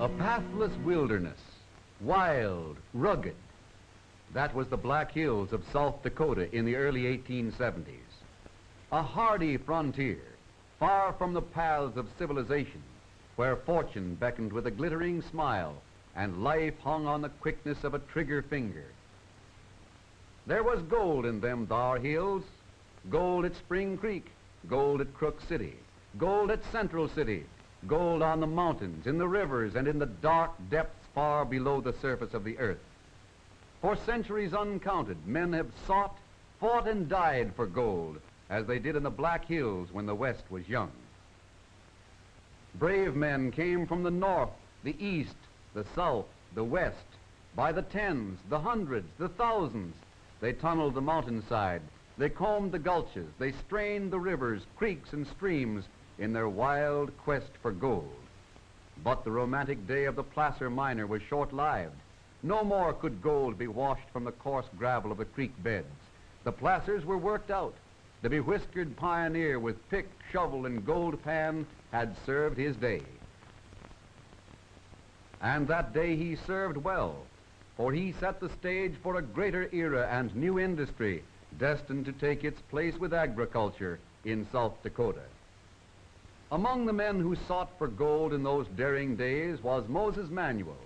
A pathless wilderness, wild, rugged. That was the Black Hills of South Dakota in the early 1870s. A hardy frontier, far from the paths of civilization, where fortune beckoned with a glittering smile and life hung on the quickness of a trigger finger. There was gold in them thar hills, gold at Spring Creek, gold at Crook City, gold at Central City, gold on the mountains, in the rivers, and in the dark depths far below the surface of the earth. For centuries uncounted, men have sought, fought, and died for gold, as they did in the Black Hills when the West was young. Brave men came from the north, the east, the south, the west, by the tens, the hundreds, the thousands. They tunneled the mountainside, they combed the gulches, they strained the rivers, creeks, and streams in their wild quest for gold. But the romantic day of the placer miner was short-lived. No more could gold be washed from the coarse gravel of the creek beds. The placers were worked out. The bewhiskered pioneer with pick, shovel, and gold pan had served his day. And that day he served well, for he set the stage for a greater era and new industry destined to take its place with agriculture in South Dakota. Among the men who sought for gold in those daring days was Moses Manuel.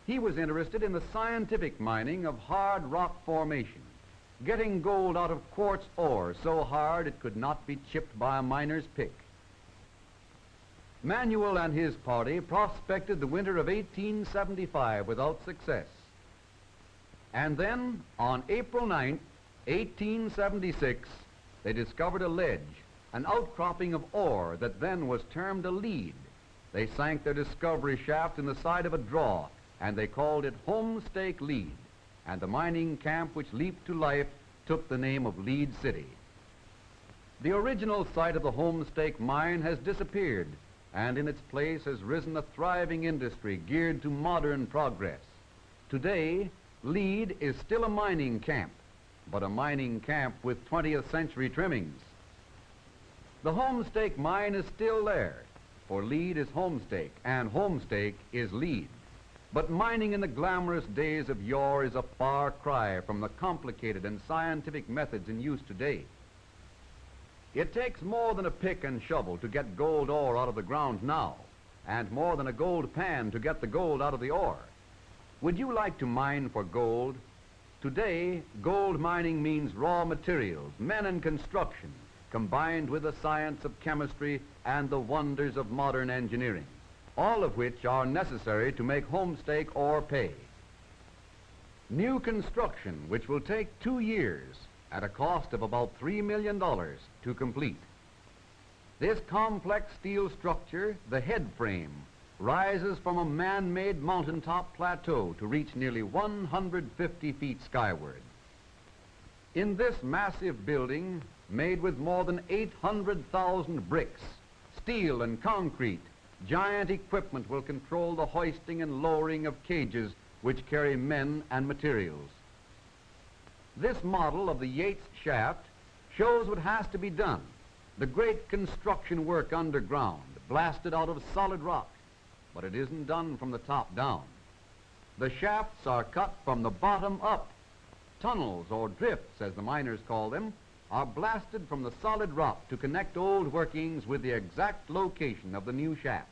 He was interested in the scientific mining of hard rock formation, getting gold out of quartz ore so hard it could not be chipped by a miner's pick. Manuel and his party prospected the winter of 1875 without success. And then, on April 9th, 1876, they discovered a ledge, an outcropping of ore that then was termed a lead. They sank their discovery shaft in the side of a draw, and they called it Homestake Lead, and the mining camp which leaped to life took the name of Lead City. The original site of the Homestake Mine has disappeared, and in its place has risen a thriving industry geared to modern progress. Today, Lead is still a mining camp, but a mining camp with 20th century trimmings. The Homestake Mine is still there, for Lead is Homestake, and Homestake is Lead. But mining in the glamorous days of yore is a far cry from the complicated and scientific methods in use today. It takes more than a pick and shovel to get gold ore out of the ground now, and more than a gold pan to get the gold out of the ore. Would you like to mine for gold? Today, gold mining means raw materials, men and construction, combined with the science of chemistry and the wonders of modern engineering, all of which are necessary to make homestake ore pay. New construction, which will take 2 years at a cost of about $3 million to complete. This complex steel structure, the head frame, rises from a man-made mountaintop plateau to reach nearly 150 feet skyward. In this massive building, made with more than 800,000 bricks, steel and concrete, giant equipment will control the hoisting and lowering of cages which carry men and materials. This model of the Yates shaft shows what has to be done. The great construction work underground, blasted out of solid rock, but it isn't done from the top down. The shafts are cut from the bottom up. Tunnels, or drifts as the miners call them, are blasted from the solid rock to connect old workings with the exact location of the new shaft.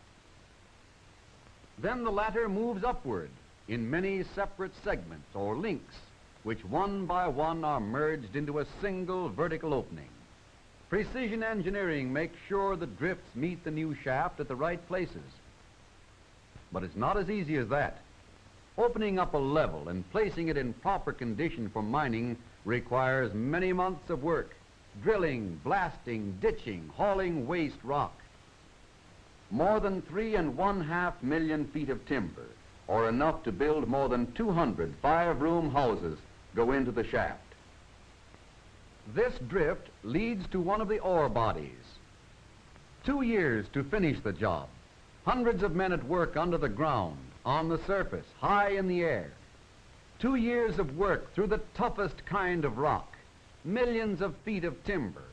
Then the latter moves upward in many separate segments or links, which one by one are merged into a single vertical opening. Precision engineering makes sure the drifts meet the new shaft at the right places. But it's not as easy as that. Opening up a level and placing it in proper condition for mining requires many months of work, drilling, blasting, ditching, hauling waste rock. More than 3.5 million feet of timber, or enough to build more than 200 five-room houses, go into the shaft. This drift leads to one of the ore bodies. 2 years to finish the job. Hundreds of men at work under the ground, on the surface, high in the air. 2 years of work through the toughest kind of rock, millions of feet of timber,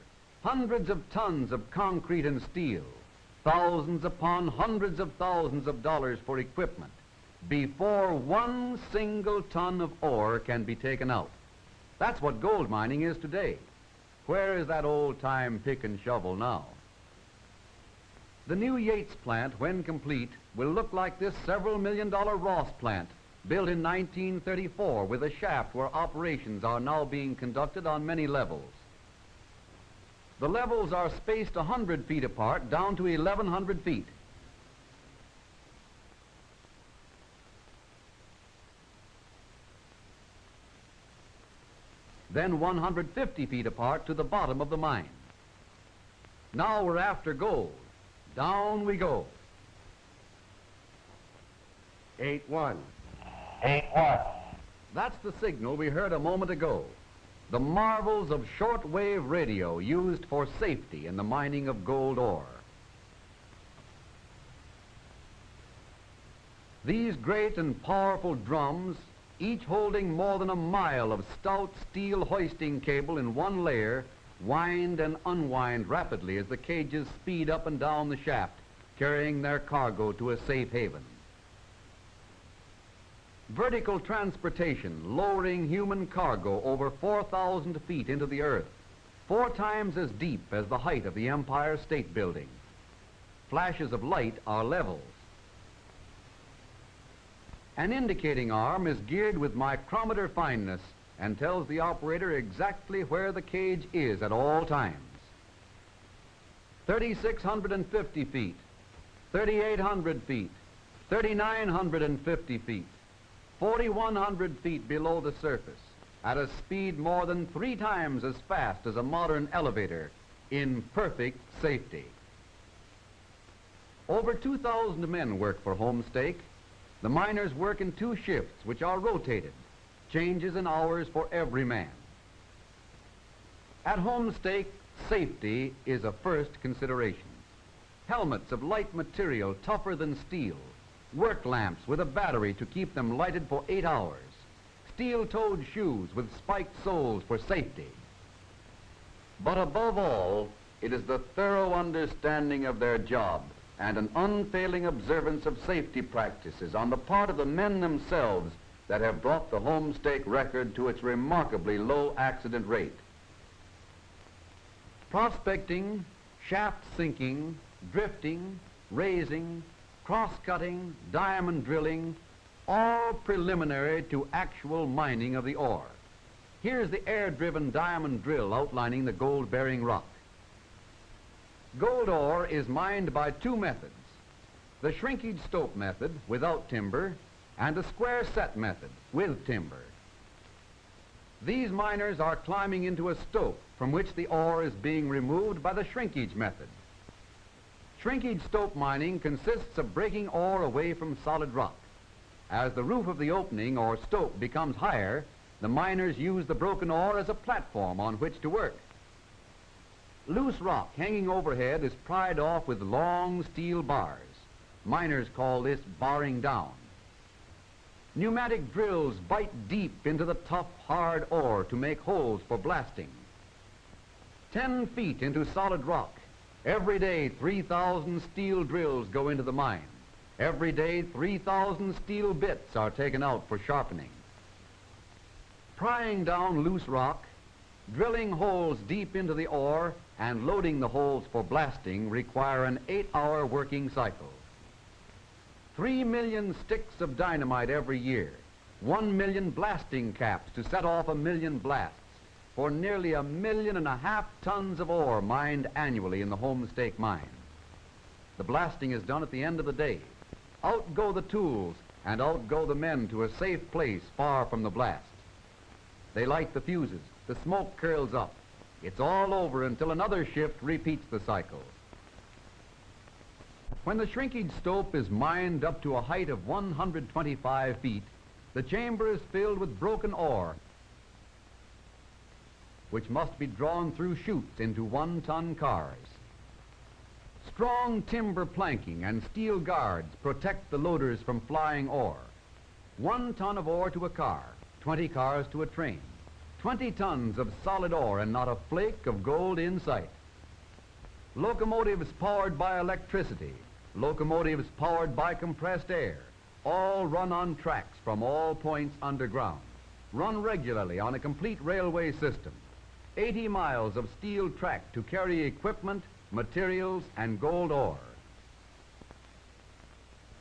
hundreds of tons of concrete and steel, thousands upon hundreds of thousands of dollars for equipment, before one single ton of ore can be taken out. That's what gold mining is today. Where is that old-time pick and shovel now? The new Yates plant, when complete, will look like this several million-dollar Ross plant, built in 1934 with a shaft where operations are now being conducted on many levels. The levels are spaced 100 feet apart down to 1,100 feet. Then 150 feet apart to the bottom of the mine. Now we're after gold. Down we go. 8-1. 8-1. That's the signal we heard a moment ago. The marvels of shortwave radio used for safety in the mining of gold ore. These great and powerful drums, each holding more than a mile of stout steel hoisting cable in one layer, wind and unwind rapidly as the cages speed up and down the shaft, carrying their cargo to a safe haven. Vertical transportation, lowering human cargo over 4,000 feet into the earth, 4 times as deep as the height of the Empire State Building. Flashes of light are levels. An indicating arm is geared with micrometer fineness and tells the operator exactly where the cage is at all times. 3,650 feet, 3,800 feet, 3,950 feet, 4,100 feet below the surface, at a speed more than 3 times as fast as a modern elevator, in perfect safety. Over 2,000 men work for Homestake. The miners work in 2 shifts, which are rotated, changes in hours for every man. At Homestake, safety is a first consideration. Helmets of light material tougher than steel, work lamps with a battery to keep them lighted for 8 hours, steel-toed shoes with spiked soles for safety. But above all, it is the thorough understanding of their job and an unfailing observance of safety practices on the part of the men themselves that have brought the Homestake record to its remarkably low accident rate. Prospecting, shaft sinking, drifting, raising, cross-cutting, diamond drilling, all preliminary to actual mining of the ore. Here's the air-driven diamond drill outlining the gold-bearing rock. Gold ore is mined by 2 methods, the shrinkage stope method without timber and a square set method with timber. These miners are climbing into a stope from which the ore is being removed by the shrinkage method. Shrinkage stope mining consists of breaking ore away from solid rock. As the roof of the opening or stope becomes higher, the miners use the broken ore as a platform on which to work. Loose rock hanging overhead is pried off with long steel bars. Miners call this barring down. Pneumatic drills bite deep into the tough, hard ore to make holes for blasting. 10 feet into solid rock. Every day, 3,000 steel drills go into the mine. Every day, 3,000 steel bits are taken out for sharpening. Prying down loose rock, drilling holes deep into the ore, and loading the holes for blasting require an 8-hour working cycle. 3 million sticks of dynamite every year, 1 million blasting caps to set off 1 million blasts, for nearly 1.5 million tons of ore mined annually in the Homestake Mine. The blasting is done at the end of the day. Out go the tools, and out go the men to a safe place far from the blast. They light the fuses, the smoke curls up. It's all over until another shift repeats the cycle. When the shrinkage stope is mined up to a height of 125 feet, the chamber is filled with broken ore, which must be drawn through chutes into 1-ton cars. Strong timber planking and steel guards protect the loaders from flying ore. 1 ton of ore to a car, 20 cars to a train. 20 tons of solid ore and not a flake of gold in sight. Locomotives powered by electricity, locomotives powered by compressed air, all run on tracks from all points underground, run regularly on a complete railway system. 80 miles of steel track to carry equipment, materials, and gold ore.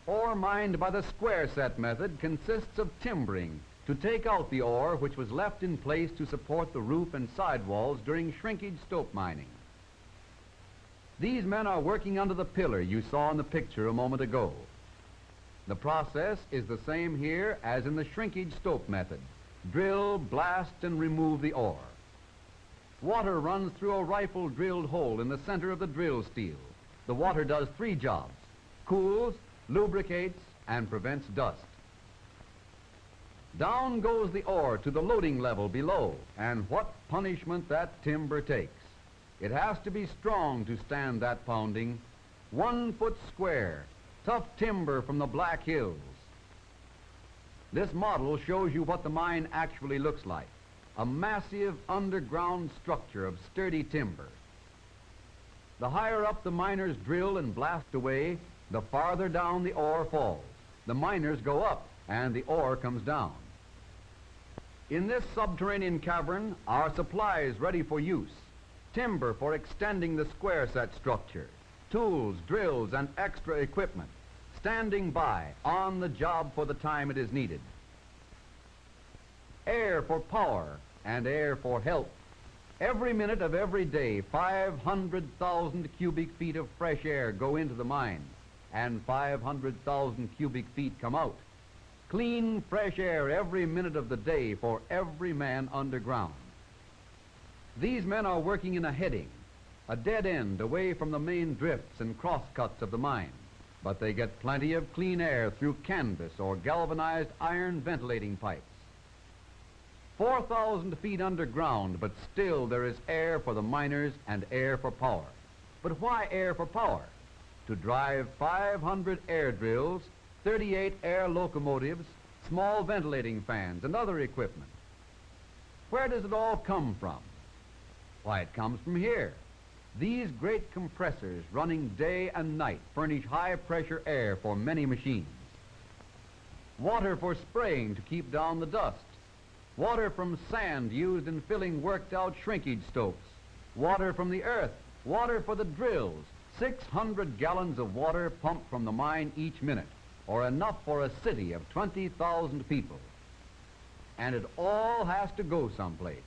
Ore mined by the square set method consists of timbering to take out the ore which was left in place to support the roof and sidewalls during shrinkage stope mining. These men are working under the pillar you saw in the picture a moment ago. The process is the same here as in the shrinkage stope method. Drill, blast, and remove the ore. Water runs through a rifle drilled hole in the center of the drill steel. The water does 3 jobs: cools, lubricates, and prevents dust. Down goes the ore to the loading level below, and what punishment that timber takes. It has to be strong to stand that pounding. 1 foot square, tough timber from the Black Hills. This model shows you what the mine actually looks like. A massive underground structure of sturdy timber. The higher up the miners drill and blast away, the farther down the ore falls. The miners go up and the ore comes down. In this subterranean cavern are supplies ready for use. Timber for extending the square set structure, tools, drills, and extra equipment, standing by, on the job for the time it is needed. Air for power and air for help. Every minute of every day, 500,000 cubic feet of fresh air go into the mine, and 500,000 cubic feet come out. Clean, fresh air every minute of the day for every man underground. These men are working in a heading, a dead end away from the main drifts and crosscuts of the mine, but they get plenty of clean air through canvas or galvanized iron ventilating pipes. 4,000 feet underground, but still there is air for the miners and air for power. But why air for power? To drive 500 air drills, 38 air locomotives, small ventilating fans, and other equipment. Where does it all come from? Why, it comes from here. These great compressors running day and night furnish high-pressure air for many machines. Water for spraying to keep down the dust. Water from sand used in filling worked-out shrinkage stopes. Water from the earth. Water for the drills. 600 gallons of water pumped from the mine each minute, or enough for a city of 20,000 people. And it all has to go someplace.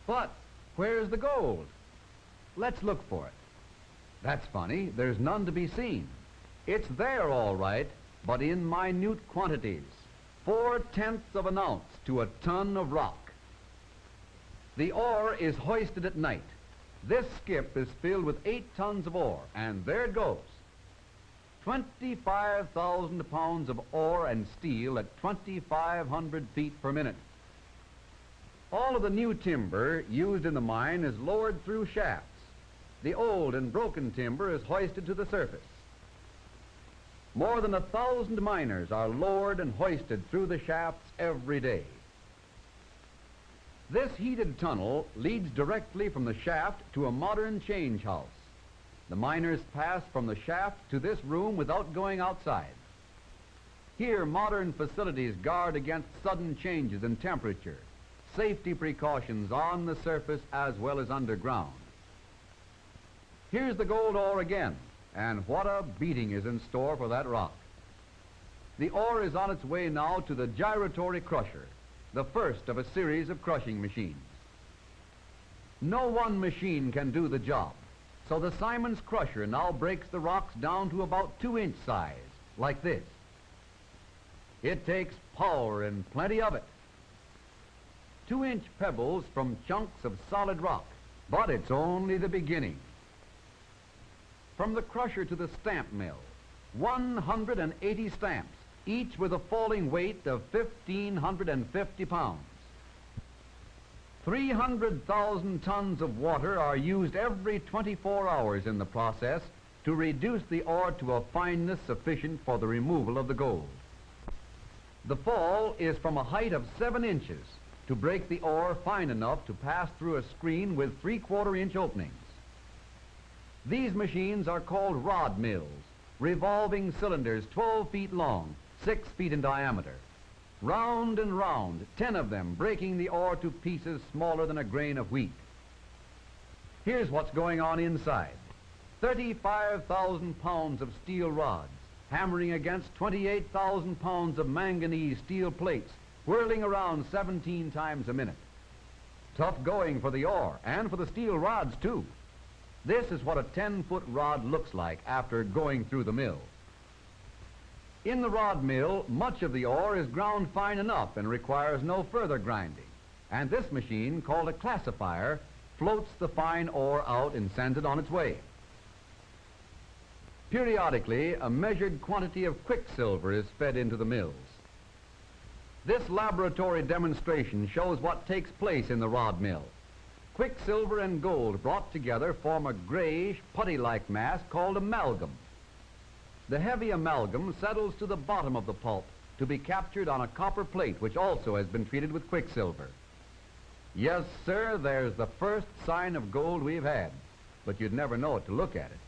But where's the gold? Let's look for it. That's funny, there's none to be seen. It's there all right, but in minute quantities. 4/10 of an ounce to a ton of rock. The ore is hoisted at night. This skip is filled with 8 tons of ore, and there it goes. 25,000 pounds of ore and steel at 2,500 feet per minute. All of the new timber used in the mine is lowered through shafts. The old and broken timber is hoisted to the surface. More than 1,000 miners are lowered and hoisted through the shafts every day. This heated tunnel leads directly from the shaft to a modern change house. The miners pass from the shaft to this room without going outside. Here, modern facilities guard against sudden changes in temperature, safety precautions on the surface as well as underground. Here's the gold ore again, and what a beating is in store for that rock. The ore is on its way now to the gyratory crusher, the first of a series of crushing machines. No one machine can do the job, so the Simon's crusher now breaks the rocks down to about 2-inch size, like this. It takes power and plenty of it. 2-inch pebbles from chunks of solid rock, but it's only the beginning. From the crusher to the stamp mill, 180 stamps, each with a falling weight of 1,550 pounds. 300,000 tons of water are used every 24 hours in the process to reduce the ore to a fineness sufficient for the removal of the gold. The fall is from a height of 7 inches to break the ore fine enough to pass through a screen with 3/4-inch openings. These machines are called rod mills, revolving cylinders 12 feet long, 6 feet in diameter. Round and round, 10 of them, breaking the ore to pieces smaller than a grain of wheat. Here's what's going on inside. 35,000 pounds of steel rods, hammering against 28,000 pounds of manganese steel plates, whirling around 17 times a minute. Tough going for the ore, and for the steel rods, too. This is what a 10-foot rod looks like after going through the mill. In the rod mill, much of the ore is ground fine enough and requires no further grinding. And this machine, called a classifier, floats the fine ore out and sends it on its way. Periodically, a measured quantity of quicksilver is fed into the mills. This laboratory demonstration shows what takes place in the rod mill. Quicksilver and gold brought together form a grayish, putty-like mass called amalgam. The heavy amalgam settles to the bottom of the pulp to be captured on a copper plate, which also has been treated with quicksilver. Yes, sir, there's the first sign of gold we've had, but you'd never know it to look at it.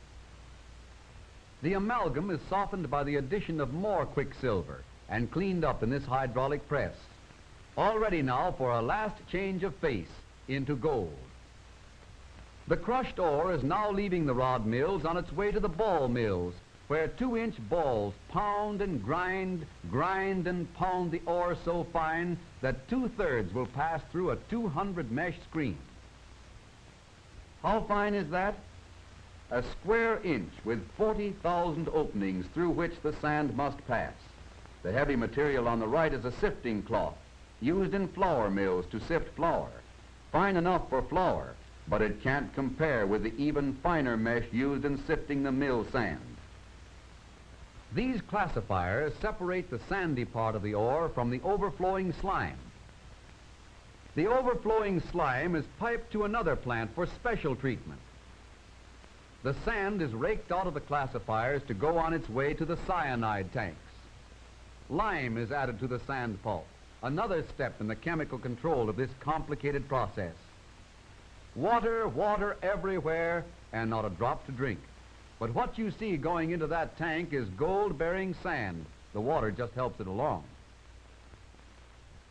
The amalgam is softened by the addition of more quicksilver and cleaned up in this hydraulic press. All ready now for a last change of face into gold. The crushed ore is now leaving the rod mills on its way to the ball mills, where 2-inch balls pound and grind and pound the ore so fine that 2/3 will pass through a 200 mesh screen. How fine is that? A square inch with 40,000 openings through which the sand must pass. The heavy material on the right is a sifting cloth used in flour mills to sift flour. Fine enough for flour, but it can't compare with the even finer mesh used in sifting the mill sand. These classifiers separate the sandy part of the ore from the overflowing slime. The overflowing slime is piped to another plant for special treatment. The sand is raked out of the classifiers to go on its way to the cyanide tanks. Lime is added to the sand pulp, another step in the chemical control of this complicated process. Water, water everywhere, and not a drop to drink. But what you see going into that tank is gold-bearing sand. The water just helps it along.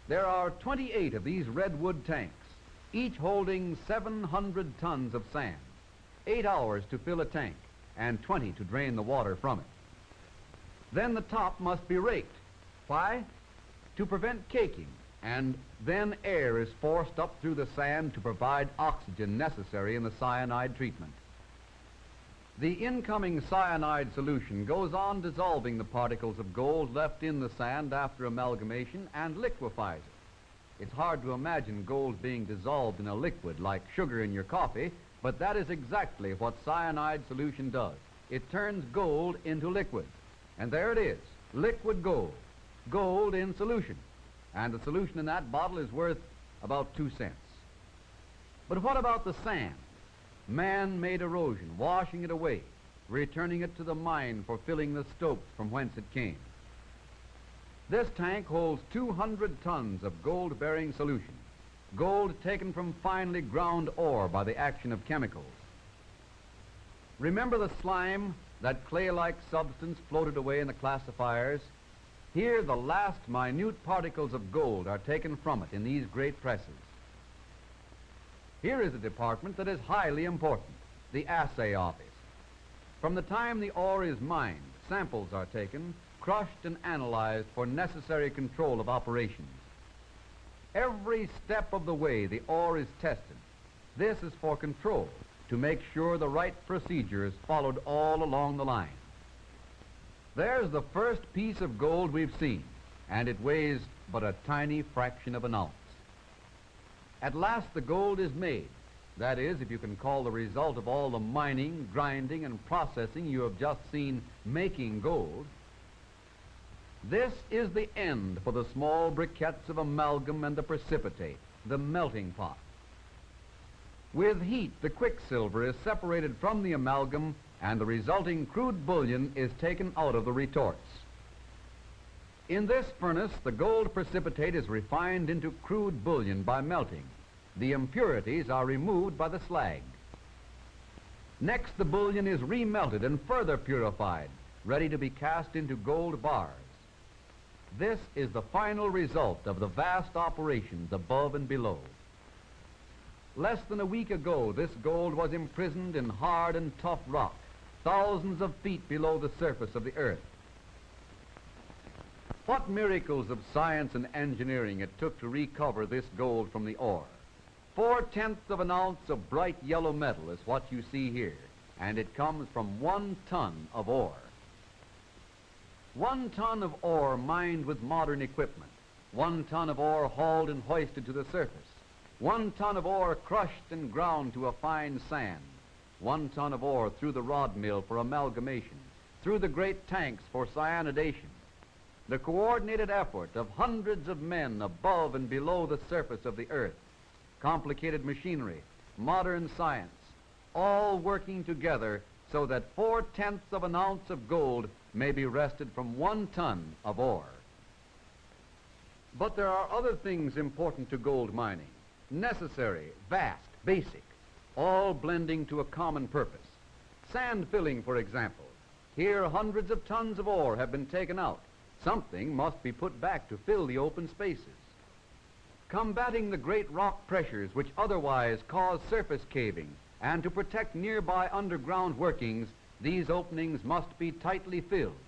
There are 28 of these redwood tanks, each holding 700 tons of sand. 8 hours to fill a tank, and 20 to drain the water from it. Then the top must be raked. Why? To prevent caking, and then air is forced up through the sand to provide oxygen necessary in the cyanide treatment. The incoming cyanide solution goes on dissolving the particles of gold left in the sand after amalgamation and liquefies it. It's hard to imagine gold being dissolved in a liquid like sugar in your coffee, but that is exactly what cyanide solution does. It turns gold into liquid. And there it is, liquid gold. Gold in solution. And the solution in that bottle is worth about 2 cents. But what about the sand? Man-made erosion, washing it away, returning it to the mine for filling the stopes from whence it came. This tank holds 200 tons of gold-bearing solution, gold taken from finely ground ore by the action of chemicals. Remember the slime, that clay-like substance floated away in the classifiers? Here the last minute particles of gold are taken from it in these great presses. Here is a department that is highly important, the assay office. From the time the ore is mined, samples are taken, crushed and analyzed for necessary control of operations. Every step of the way the ore is tested. This is for control, to make sure the right procedure is followed all along the line. There's the first piece of gold we've seen, and it weighs but a tiny fraction of an ounce. At last the gold is made. That is, if you can call the result of all the mining, grinding, and processing you have just seen making gold. This is the end for the small briquettes of amalgam and the precipitate, the melting pot. With heat, the quicksilver is separated from the amalgam and the resulting crude bullion is taken out of the retorts. In this furnace, the gold precipitate is refined into crude bullion by melting. The impurities are removed by the slag. Next, the bullion is remelted and further purified, ready to be cast into gold bars. This is the final result of the vast operations above and below. Less than a week ago, this gold was imprisoned in hard and tough rock, thousands of feet below the surface of the earth. What miracles of science and engineering it took to recover this gold from the ore. 4/10 of an ounce of bright yellow metal is what you see here, and it comes from 1 ton of ore. 1 ton of ore mined with modern equipment, 1 ton of ore hauled and hoisted to the surface, 1 ton of ore crushed and ground to a fine sand, 1 ton of ore through the rod mill for amalgamation, through the great tanks for cyanidation. The coordinated effort of hundreds of men above and below the surface of the earth, complicated machinery, modern science, all working together so that 4/10 of an ounce of gold may be wrested from 1 ton of ore. But there are other things important to gold mining, necessary, vast, basic, all blending to a common purpose. Sand filling, for example. Here hundreds of tons of ore have been taken out. Something must be put back to fill the open spaces. Combating the great rock pressures which otherwise cause surface caving, and to protect nearby underground workings, these openings must be tightly filled.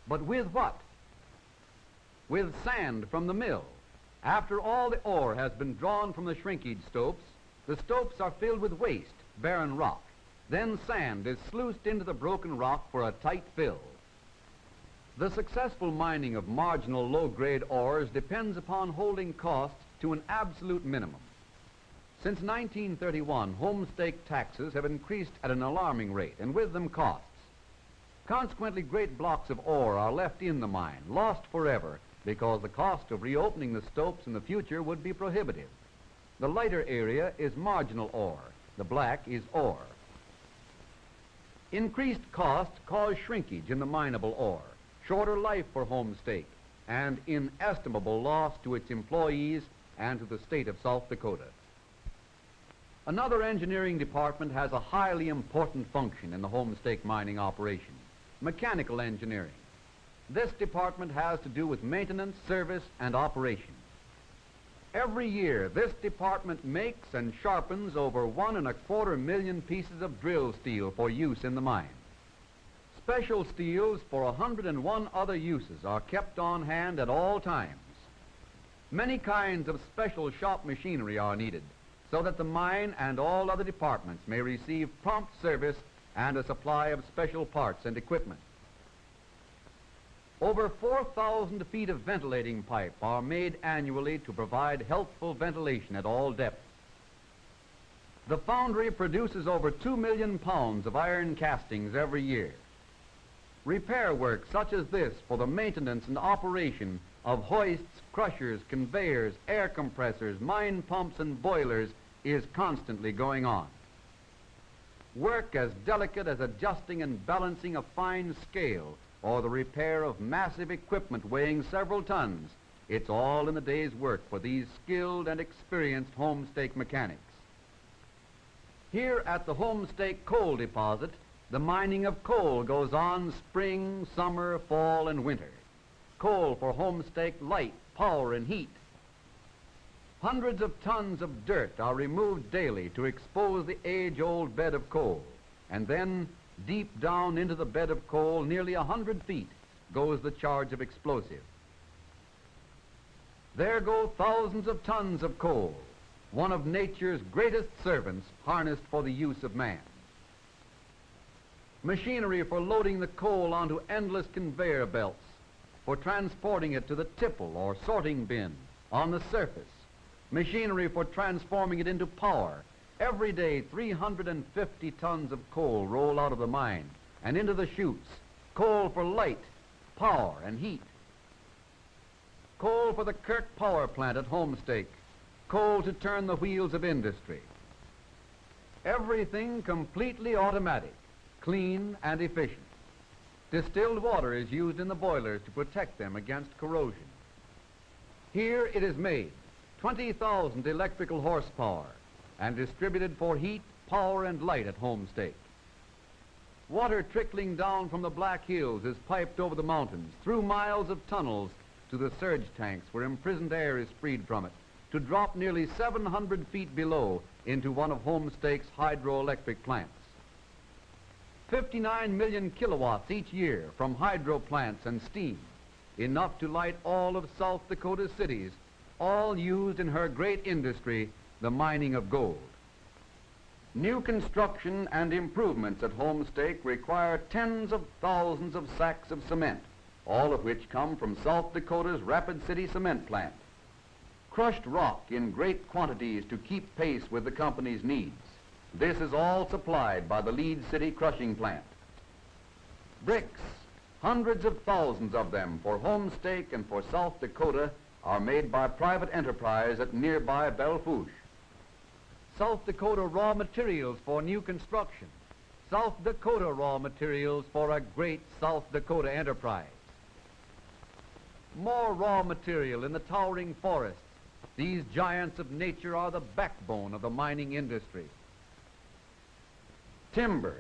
But with what? With sand from the mill. After all the ore has been drawn from the shrinkage stopes, the stopes are filled with waste, barren rock. Then sand is sluiced into the broken rock for a tight fill. The successful mining of marginal low-grade ores depends upon holding costs to an absolute minimum. Since 1931, homestake taxes have increased at an alarming rate, and with them costs. Consequently, great blocks of ore are left in the mine, lost forever, because the cost of reopening the stopes in the future would be prohibitive. The lighter area is marginal ore. The black is ore. Increased costs cause shrinkage in the mineable ore, shorter life for Homestake, and inestimable loss to its employees and to the state of South Dakota. Another engineering department has a highly important function in the Homestake mining operation, mechanical engineering. This department has to do with maintenance, service, and operation. Every year, this department makes and sharpens over 1.25 million pieces of drill steel for use in the mine. Special steels for 101 other uses are kept on hand at all times. Many kinds of special shop machinery are needed so that the mine and all other departments may receive prompt service and a supply of special parts and equipment. Over 4,000 feet of ventilating pipe are made annually to provide healthful ventilation at all depths. The foundry produces over 2 million pounds of iron castings every year. Repair work such as this for the maintenance and operation of hoists, crushers, conveyors, air compressors, mine pumps, and boilers is constantly going on. Work as delicate as adjusting and balancing a fine scale or the repair of massive equipment weighing several tons, it's all in the day's work for these skilled and experienced homestake mechanics. Here at the Homestake coal deposit, the mining of coal goes on spring, summer, fall, and winter. Coal for Homestake light, power, and heat. Hundreds of tons of dirt are removed daily to expose the age-old bed of coal, and then deep down into the bed of coal, nearly 100 feet, goes the charge of explosive. There go thousands of tons of coal, one of nature's greatest servants harnessed for the use of man. Machinery for loading the coal onto endless conveyor belts, for transporting it to the tipple or sorting bin on the surface. Machinery for transforming it into power. Every day, 350 tons of coal roll out of the mine and into the chutes. Coal for light, power, and heat. Coal for the Kirk power plant at Homestake. Coal to turn the wheels of industry. Everything completely automatic, clean and efficient. Distilled water is used in the boilers to protect them against corrosion. Here it is made, 20,000 electrical horsepower, and distributed for heat, power, and light at Homestake. Water trickling down from the Black Hills is piped over the mountains, through miles of tunnels, to the surge tanks where imprisoned air is freed from it, to drop nearly 700 feet below into one of Homestake's hydroelectric plants. 59 million kilowatts each year from hydro plants and steam, enough to light all of South Dakota's cities, all used in her great industry, the mining of gold. New construction and improvements at Homestake require tens of thousands of sacks of cement, all of which come from South Dakota's Rapid City Cement Plant. Crushed rock in great quantities to keep pace with the company's needs. This is all supplied by the Lead City Crushing Plant. Bricks, hundreds of thousands of them for Homestake and for South Dakota, are made by private enterprise at nearby Belle Fourche. South Dakota raw materials for new construction. South Dakota raw materials for a great South Dakota enterprise. More raw material in the towering forests. These giants of nature are the backbone of the mining industry. Timber.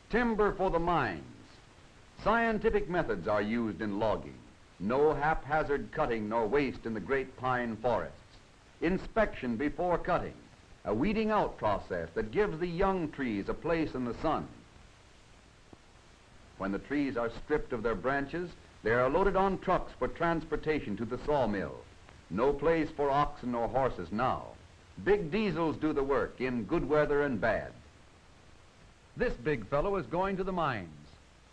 Timber for the mines. Scientific methods are used in logging. No haphazard cutting nor waste in the great pine forests. Inspection before cutting. A weeding out process that gives the young trees a place in the sun. When the trees are stripped of their branches, they are loaded on trucks for transportation to the sawmill. No place for oxen or horses now. Big diesels do the work in good weather and bad. This big fellow is going to the mines,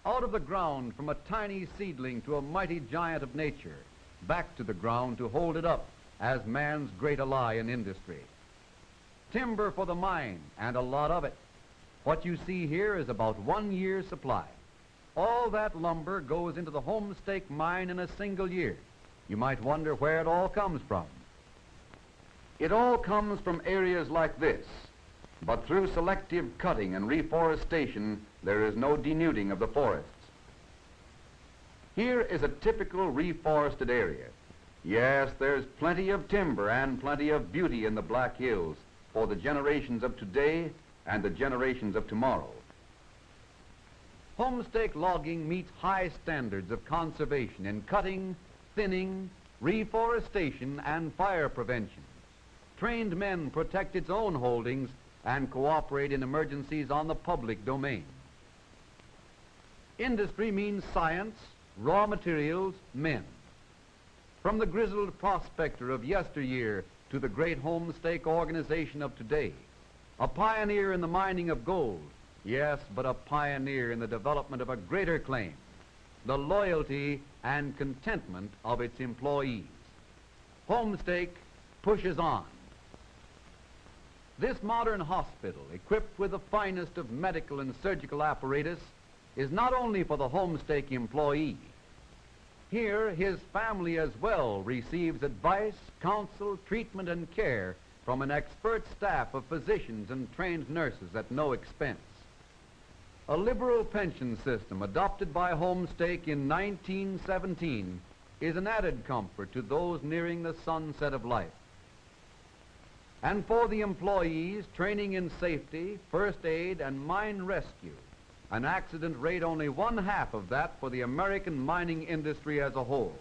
out of the ground from a tiny seedling to a mighty giant of nature, back to the ground to hold it up as man's great ally in industry. Timber for the mine, and a lot of it. What you see here is about 1 year's supply. All that lumber goes into the Homestake Mine in a single year. You might wonder where it all comes from. It all comes from areas like this, but through selective cutting and reforestation, there is no denuding of the forests. Here is a typical reforested area. Yes, there's plenty of timber and plenty of beauty in the Black Hills for the generations of today and the generations of tomorrow. Homestake logging meets high standards of conservation in cutting, thinning, reforestation, and fire prevention. Trained men protect its own holdings and cooperate in emergencies on the public domain. Industry means science, raw materials, men. From the grizzled prospector of yesteryear to the great Homestake organization of today, a pioneer in the mining of gold, yes, but a pioneer in the development of a greater claim, the loyalty and contentment of its employees. Homestake pushes on. This modern hospital, equipped with the finest of medical and surgical apparatus, is not only for the Homestake employee. Here, his family as well receives advice, counsel, treatment, and care from an expert staff of physicians and trained nurses at no expense. A liberal pension system adopted by Homestake in 1917 is an added comfort to those nearing the sunset of life. And for the employees, training in safety, first aid, and mine rescue, an accident rate only 1/2 of that for the American mining industry as a whole.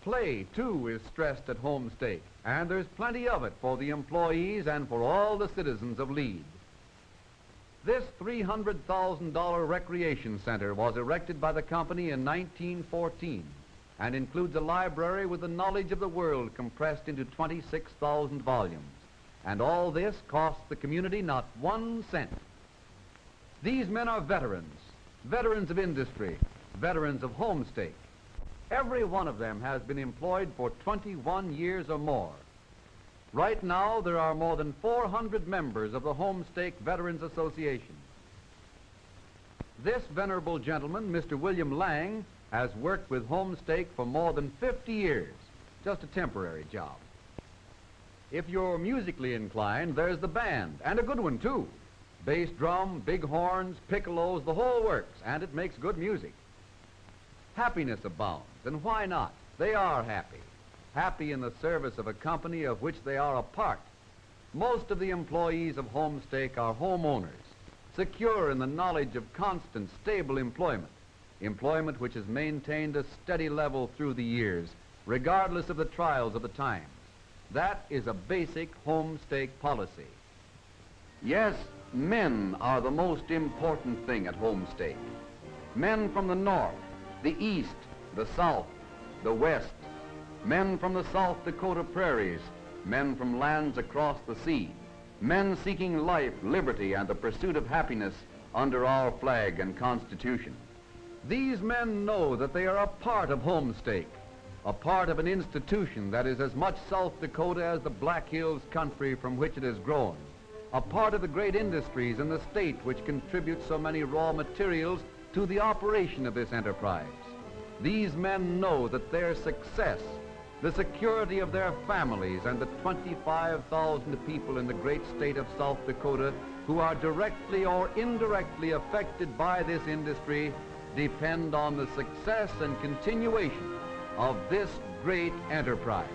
Play, too, is stressed at Homestake, and there's plenty of it for the employees and for all the citizens of Lead. This $300,000 recreation center was erected by the company in 1914 and includes a library with the knowledge of the world compressed into 26,000 volumes. And all this costs the community not 1 cent. These men are veterans, veterans of industry, veterans of Homestake. Every one of them has been employed for 21 years or more. Right now, there are more than 400 members of the Homestake Veterans Association. This venerable gentleman, Mr. William Lang, has worked with Homestake for more than 50 years, just a temporary job. If you're musically inclined, there's the band, and a good one too. Bass drum, big horns, piccolos, the whole works, and it makes good music. Happiness abounds, and why not? They are happy. Happy in the service of a company of which they are a part. Most of the employees of Homestake are homeowners, secure in the knowledge of constant, stable employment, employment which has maintained a steady level through the years, regardless of the trials of the times. That is a basic Homestake policy. Yes, men are the most important thing at Homestake. Men from the north, the east, the south, the west, men from the South Dakota prairies, men from lands across the sea, men seeking life, liberty, and the pursuit of happiness under our flag and Constitution. These men know that they are a part of Homestake, a part of an institution that is as much South Dakota as the Black Hills country from which it has grown, a part of the great industries in the state which contribute so many raw materials to the operation of this enterprise. These men know that their success, the security of their families, and the 25,000 people in the great state of South Dakota who are directly or indirectly affected by this industry depend on the success and continuation of this great enterprise.